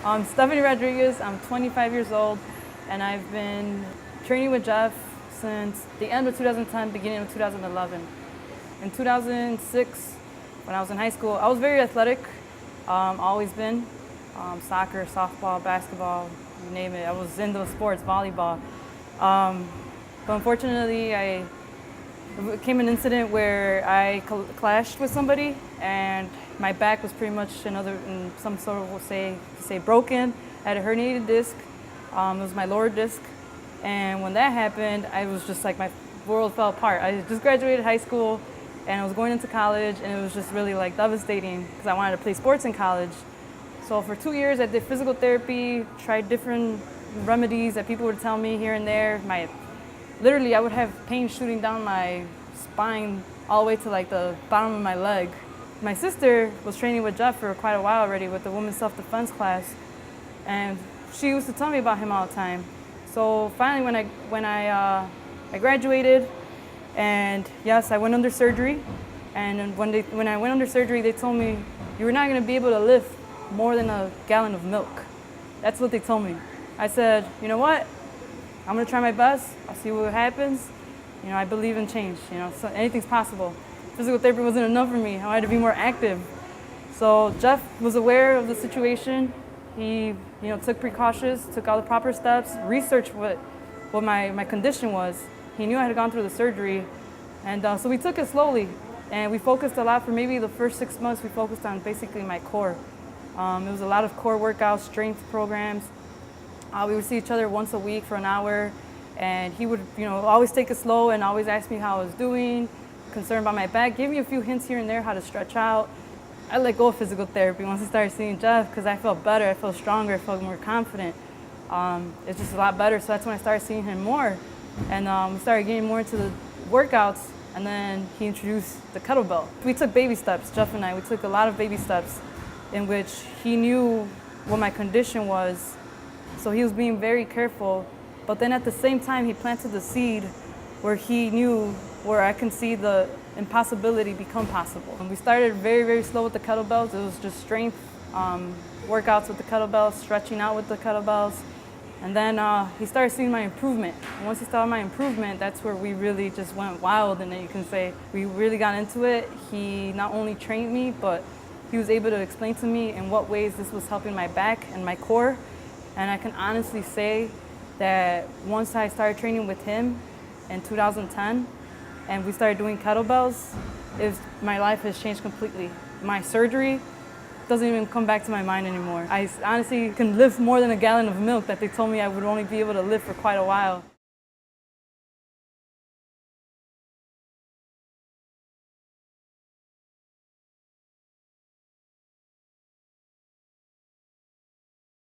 Stephanie Rodriguez. I'm 25 years old, and I've been training with Jeff since the end of 2010, beginning of 2011. In 2006, when I was in high school, I was very athletic, always been. Soccer, softball, basketball, you name it. I was into the sports, volleyball. But unfortunately, it came an incident where I clashed with somebody, and my back was pretty much in some sort of, we'll say broken. I had a herniated disc. It was my lower disc. And when that happened, I was just like, my world fell apart. I just graduated high school, and I was going into college, and it was just really like devastating because I wanted to play sports in college. So for 2 years, I did physical therapy, tried different remedies that people would tell me here and there. Literally, I would have pain shooting down my spine all the way to like the bottom of my leg. My sister was training with Jeff for quite a while already with the women's self-defense class, and she used to tell me about him all the time. So finally, when I graduated, and yes, I went under surgery. And when I went under surgery, they told me, you were not going to be able to lift more than a gallon of milk. That's what they told me. I said, you know what? I'm going to try my best. I'll see what happens. You know, I believe in change. You know, so anything's possible. Physical therapy wasn't enough for me. I had to be more active. So Jeff was aware of the situation. He, took precautions, took all the proper steps, researched what my condition was. He knew I had gone through the surgery, and so we took it slowly. And we focused a lot for maybe the first 6 months. We focused on basically my core. It was a lot of core workouts, strength programs. We would see each other once a week for an hour, and he would, always take it slow and always ask me how I was doing, concerned about my back, give me a few hints here and there how to stretch out. I let go of physical therapy once I started seeing Jeff because I felt better, I felt stronger, I felt more confident. It's just a lot better, so that's when I started seeing him more. And we started getting more into the workouts, and then he introduced the kettlebell. We took baby steps, Jeff and I. We took a lot of baby steps in which he knew what my condition was, so he was being very careful. But then at the same time, he planted the seed where he knew where I can see the impossibility become possible. And we started very, very slow with the kettlebells. It was just strength workouts with the kettlebells, stretching out with the kettlebells. And then he started seeing my improvement. And once he saw my improvement, that's where we really just went wild, and then you can say we really got into it. He not only trained me, but he was able to explain to me in what ways this was helping my back and my core. And I can honestly say that once I started training with him in 2010, and we started doing kettlebells, my life has changed completely. My surgery doesn't even come back to my mind anymore. I honestly can lift more than a gallon of milk that they told me I would only be able to lift for quite a while.